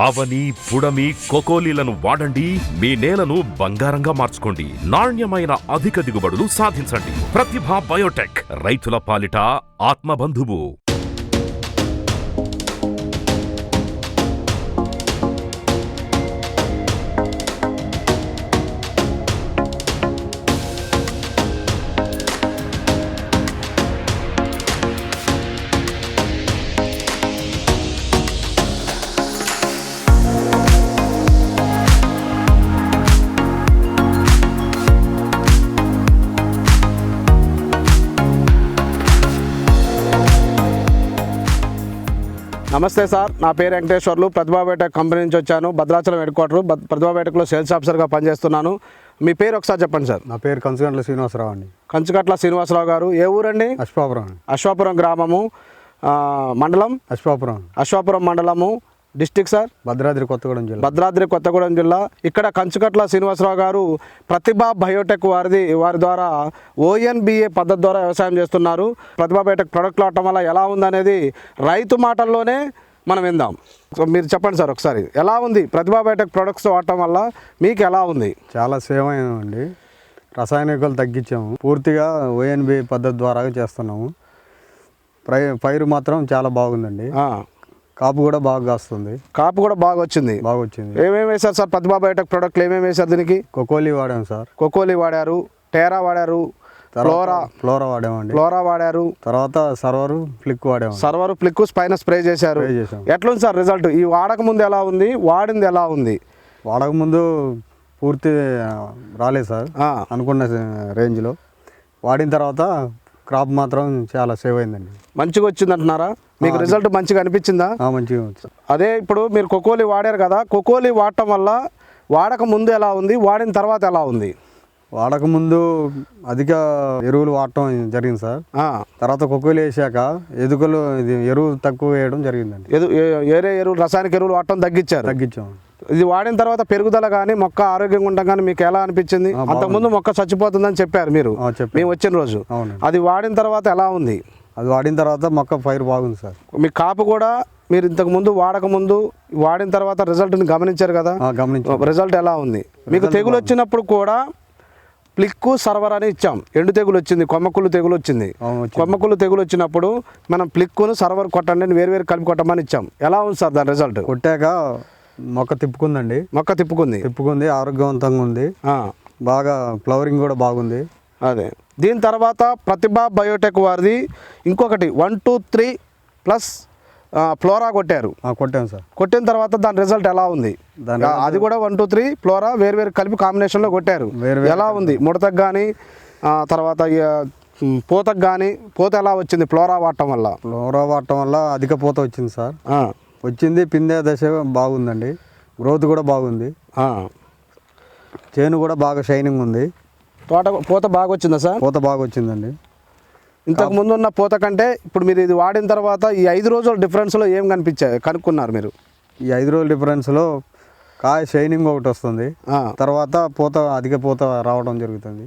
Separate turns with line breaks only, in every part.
అవని పుడమి కొకోలీలను వాడండి, మీ నేలను బంగారంగా మార్చుకోండి. నాణ్యమైన అధిక దిగుబడులు సాధించండి. ప్రతిభ బయోటెక్, రైతుల పాలిట ఆత్మబంధువు.
నమస్తే సార్, నా పేరు వెంకటేశ్వర్లు. ప్రతిభా బయోటెక్ కంపెనీ నుంచి వచ్చాను. భద్రాచలం హెడ్ క్వార్టర్ ప్రతిభా బయోటెక్లో సేల్స్ ఆఫీసర్గా పనిచేస్తున్నాను. మీ పేరు ఒకసారి చెప్పండి సార్.
నా పేరు కంచుగట్ల శ్రీనివాసరావు అండి.
కంచుగట్ల శ్రీనివాసరావు గారు. ఏ ఊరండి?
అశ్వాపురం.
అశ్వాపురం గ్రామము, మండలం
అశ్వాపురం
మండలము, డిస్టిక్ సార్
భద్రాద్రి కొత్తగూడెం జిల్లా.
ఇక్కడ కంచుగట్ల శ్రీనివాసరావు గారు ప్రతిభా బయోటెక్ వారి ద్వారా ONBA పద్ధతి ద్వారా వ్యవసాయం చేస్తున్నారు. ప్రతిభా బయోటెక్ ప్రొడక్ట్లు వాడటం వల్ల ఎలా ఉందనేది రైతు మాటల్లోనే మనం విందాం. సో మీరు చెప్పండి సార్ ఒకసారి, ఎలా ఉంది ప్రతిభా బయోటెక్ ప్రొడక్ట్స్ వాడటం వల్ల మీకు ఎలా ఉంది?
చాలా సేవ్ అయిందండి. రసాయనికలు తగ్గించాము. పూర్తిగా ONBA పద్ధతి ద్వారా చేస్తున్నాము. పైరు మాత్రం చాలా బాగుందండి. కాపు కూడా బాగా కాస్తుంది.
కాపు కూడా బాగా వచ్చింది. ఏమేమి వేశారు సార్ ప్రతిభా బయోటెక్ ప్రొడక్ట్లు? ఏమేమి వేశారు దీనికి?
కొకోలి వాడాము సార్.
కొకోలి వాడారు, టేరా వాడారు, ఫ్లోరా
వాడామండి.
ఫ్లోరా వాడారు,
తర్వాత సర్వర్ ఫ్లిక్
పైన స్ప్రే చేశారు. ఎట్లుంది సార్ రిజల్ట్? ఈ వాడక ముందు ఎలా ఉంది, వాడింది ఎలా ఉంది?
వాడక ముందు పూర్తి రాలేదు సార్ అనుకున్న రేంజ్లో. వాడిన తర్వాత క్రాప్ మాత్రం చాలా సేవ్ అయిందండి.
మంచిగా వచ్చింది అంటున్నారా? మీకు రిజల్ట్ మంచిగా అనిపించిందా?
మంచిగా.
అదే ఇప్పుడు మీరు కొకోలి వాడారు కదా, కొకోలి వాడటం వల్ల వాడక ముందు ఎలా ఉంది, వాడిన తర్వాత ఎలా ఉంది?
వాడక ముందు అధిక ఎరువులు వాడటం జరిగింది సార్. తర్వాత కొకోలి వేసాక ఎరువు తక్కువ వేయడం జరిగిందండి.
వేరే ఎరువులు, రసాయనిక ఎరువులు వాడటం తగ్గించాం. ఇది వాడిన తర్వాత పెరుగుదల కానీ మొక్క ఆరోగ్యంగా ఉండడం కానీ మీకు ఎలా అనిపించింది? అంతకుముందు మొక్క చచ్చిపోతుందని చెప్పారు మీరు మేము వచ్చిన రోజు. అది వాడిన తర్వాత ఎలా ఉంది?
అది వాడిన తర్వాత మొక్క పైరు బాగుంది సార్.
మీ కాపు కూడా మీరు ఇంతకు ముందు వాడక ముందు వాడిన తర్వాత రిజల్ట్ని గమనించారు కదా? రిజల్ట్ ఎలా ఉంది? మీకు తెగులు వచ్చినప్పుడు కూడా ప్లిక్కు సర్వర్ అని ఇచ్చాం. ఎండు తెగులు వచ్చింది, కొమ్మకుళ్ళు తెగులు వచ్చింది. కొమ్మకుళ్ళు తెగులు వచ్చినప్పుడు మనం ప్లిక్కును సర్వర్ కొట్టండి, వేరు కలిపి కొట్టమని ఇచ్చాం. ఎలా ఉంది సార్ దాని రిజల్ట్?
కొట్టాక మొక్క తిప్పుకుంది, ఆరోగ్యవంతంగా ఉంది, బాగా ఫ్లవరింగ్ కూడా బాగుంది.
అదే దీని తర్వాత ప్రతిభా బయోటెక్ వారిది ఇంకొకటి 1, 2, 3 ప్లస్ ఫ్లోరా కొట్టాము సార్. కొట్టిన తర్వాత దాని రిజల్ట్ ఎలా ఉంది? అది కూడా 1, 2, 3 ఫ్లోరా వేరు కలిపి కాంబినేషన్లో కొట్టారు. ఎలా ఉంది? ముడతకు కానీ తర్వాత పూతకు కానీ పూత ఎలా వచ్చింది ఫ్లోరా వాడటం వల్ల?
అధిక పూత వచ్చింది సార్. వచ్చింది. పిందే దశ బాగుందండి. గ్రోత్ కూడా బాగుంది. చేను కూడా బాగా షైనింగ్ ఉంది.
పూత బాగా వచ్చిందా సార్?
పూత బాగా వచ్చిందండి.
ఇంతకు ముందు ఉన్న పూత కంటే ఇప్పుడు మీరు ఇది వాడిన తర్వాత ఈ 5 రోజుల డిఫరెన్స్లో ఏం కనుక్కున్నారు మీరు?
ఈ 5 రోజుల డిఫరెన్స్లో కాయ షైనింగ్ ఒకటి వస్తుంది. తర్వాత అధిక పూత రావడం జరుగుతుంది.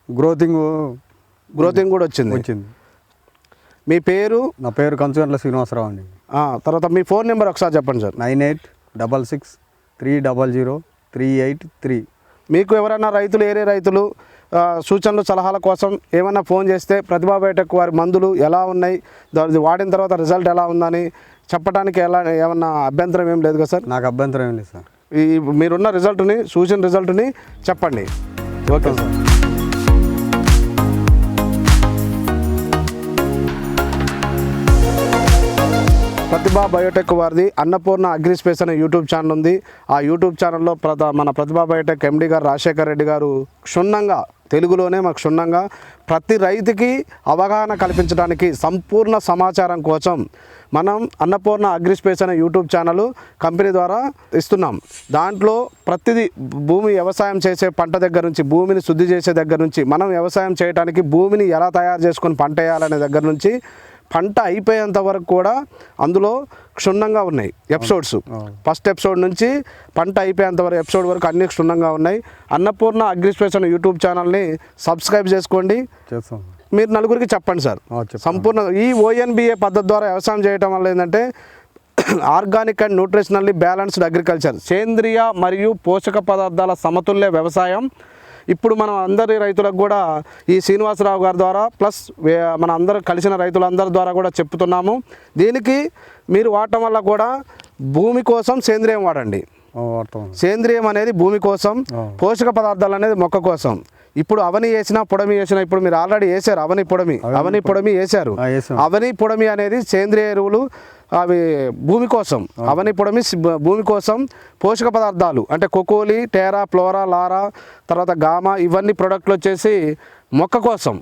గ్రోతింగ్ కూడా వచ్చింది. మీ పేరు? నా పేరు కంచుగట్ల శ్రీనివాసరావు అండి.
తర్వాత మీ ఫోన్ నెంబర్ ఒకసారి చెప్పండి సార్.
9866300383.
మీకు ఎవరైనా ఏరే రైతులు సూచనలు సలహాల కోసం ఏమైనా ఫోన్ చేస్తే ప్రతిభా బయోటెక్ వారి మందులు ఎలా ఉన్నాయి, దాన్ని వాడిన తర్వాత రిజల్ట్ ఎలా ఉందని చెప్పడానికి ఏమన్నా అభ్యంతరం ఏం లేదు కదా సార్?
నాకు అభ్యంతరం ఏం లేదు సార్.
మీరున్న సూచన రిజల్ట్ని చెప్పండి. Okay sir. ప్రతిభా బయోటెక్ వారిది అన్నపూర్ణ అగ్రిస్పేస్ అనే యూట్యూబ్ ఛానల్ ఉంది. ఆ యూట్యూబ్ ఛానల్లో మన ప్రతిభా బయోటెక్ MD గారు రాజశేఖర్ రెడ్డి గారు తెలుగులోనే క్షుణ్ణంగా ప్రతి రైతుకి అవగాహన కల్పించడానికి సంపూర్ణ సమాచారం కోసం మనం అన్నపూర్ణ అగ్రిస్పేస్ అనే యూట్యూబ్ ఛానల్ కంపెనీ ద్వారా ఇస్తున్నాం. దాంట్లో ప్రతిదీ భూమి వ్యవసాయం చేసే పంట దగ్గర నుంచి, భూమిని శుద్ధి చేసే దగ్గర నుంచి, మనం వ్యవసాయం చేయడానికి భూమిని ఎలా తయారు చేసుకొని పంట వేయాలనే దగ్గర నుంచి పంట అయిపోయేంత వరకు కూడా అందులో క్షుణ్ణంగా ఉన్నాయి ఎపిసోడ్స్. ఫస్ట్ ఎపిసోడ్ నుంచి పంట అయిపోయేంత వరకు ఎపిసోడ్ వరకు అన్ని క్షుణ్ణంగా ఉన్నాయి. అన్నపూర్ణ అగ్రిస్పేస్ అనే యూట్యూబ్ ఛానల్ని సబ్స్క్రైబ్ చేసుకోండి. మీరు నలుగురికి చెప్పండి సార్. సంపూర్ణ ఈ ONBA పద్ధతి ద్వారా వ్యవసాయం చేయటం వల్ల ఏంటంటే organic and nutritionally balanced agriculture, సేంద్రియ మరియు పోషక పదార్థాల సమతుల్య వ్యవసాయం. ఇప్పుడు మనం అందరి రైతులకు కూడా ఈ శ్రీనివాసరావు గారి ద్వారా ప్లస్ మన అందరూ కలిసిన రైతులందరి ద్వారా కూడా చెప్తున్నాము. దీనికి మీరు వాడటం వల్ల కూడా భూమి కోసం సేంద్రియం వాడండి. సేంద్రియం అనేది భూమి కోసం, పోషక పదార్థాలు అనేది మొక్క కోసం. ఇప్పుడు అవని వేసినా పొడమి వేసినా, ఇప్పుడు మీరు ఆల్రెడీ వేసారు అవని పొడమి వేశారు. అవని పొడమి అనేది సేంద్రియ ఎరువులు, అవి భూమి కోసం. అవని పొడమి భూమి కోసం, పోషక పదార్థాలు అంటే కొకోలి, టేరా, ఫ్లోరా, లారా, తర్వాత గామా, ఇవన్నీ ప్రొడక్ట్లు వచ్చేసి మొక్క కోసం.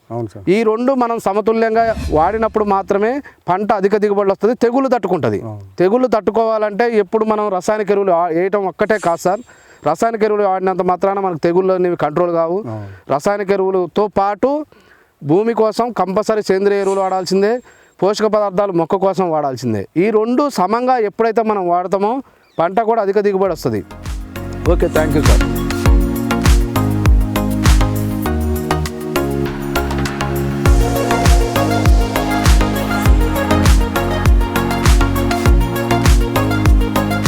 ఈ రెండు మనం సమతుల్యంగా వాడినప్పుడు మాత్రమే పంట అధిక దిగుబడి వస్తుంది, తెగుళ్ళు తట్టుకుంటుంది. తెగుళ్ళు తట్టుకోవాలంటే ఎప్పుడు మనం రసాయనిక ఎరువులు వేయటం ఒక్కటే కాదు సార్. రసాయనిక ఎరువులు వాడినంత మాత్రాన మనకు తెగుళ్ళు అనేవి కంట్రోల్ కావు. రసాయనిక ఎరువులతో పాటు భూమి కోసం కంపల్సరీ సేంద్రియ ఎరువులు వాడాల్సిందే, పోషక పదార్థాలు మొక్క కోసం వాడాల్సిందే. ఈ రెండు సమంగా ఎప్పుడైతే మనం వాడతామో పంట కూడా అధిక దిగుబడి వస్తుంది. Okay, thank you sir.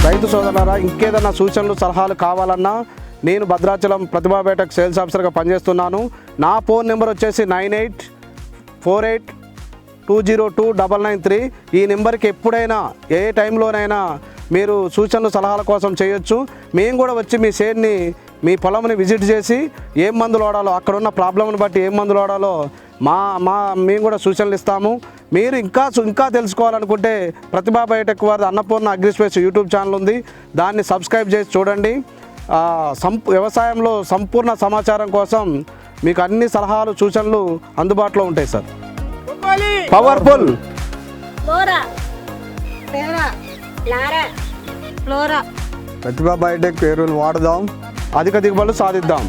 రైతు సోదరులారా, ఇంకేదన్నా సూచనలు సలహాలు కావాలన్నా నేను భద్రాచలం ప్రతిభా బయోటెక్ సేల్స్ ఆఫీసర్గా పనిచేస్తున్నాను. నా ఫోన్ నెంబర్ వచ్చేసి 9848202993. ఈ నెంబర్కి ఎప్పుడైనా ఏ టైంలోనైనా మీరు సూచనలు సలహాల కోసం చేయొచ్చు. మేము కూడా వచ్చి మీ షేర్ని, మీ పొలంని విజిట్ చేసి ఏం మందులు వాడాలో, అక్కడ ఉన్న ప్రాబ్లంని బట్టి ఏం మందులు వాడాలో మేము కూడా సూచనలు ఇస్తాము. మీరు ఇంకా తెలుసుకోవాలనుకుంటే ప్రతిభా బయోటెక్ వారి అన్నపూర్ణ అగ్రిస్పేస్ యూట్యూబ్ ఛానల్ ఉంది, దాన్ని సబ్స్క్రైబ్ చేసి చూడండి. వ్యవసాయంలో సంపూర్ణ సమాచారం కోసం మీకు అన్ని సలహాలు సూచనలు అందుబాటులో ఉంటాయి సార్. పవర్ఫుల్
ప్రతిభా బయోటెక్ ఎరువులు వాడదాం,
అధిక దిగుబడులు సాధిద్దాం.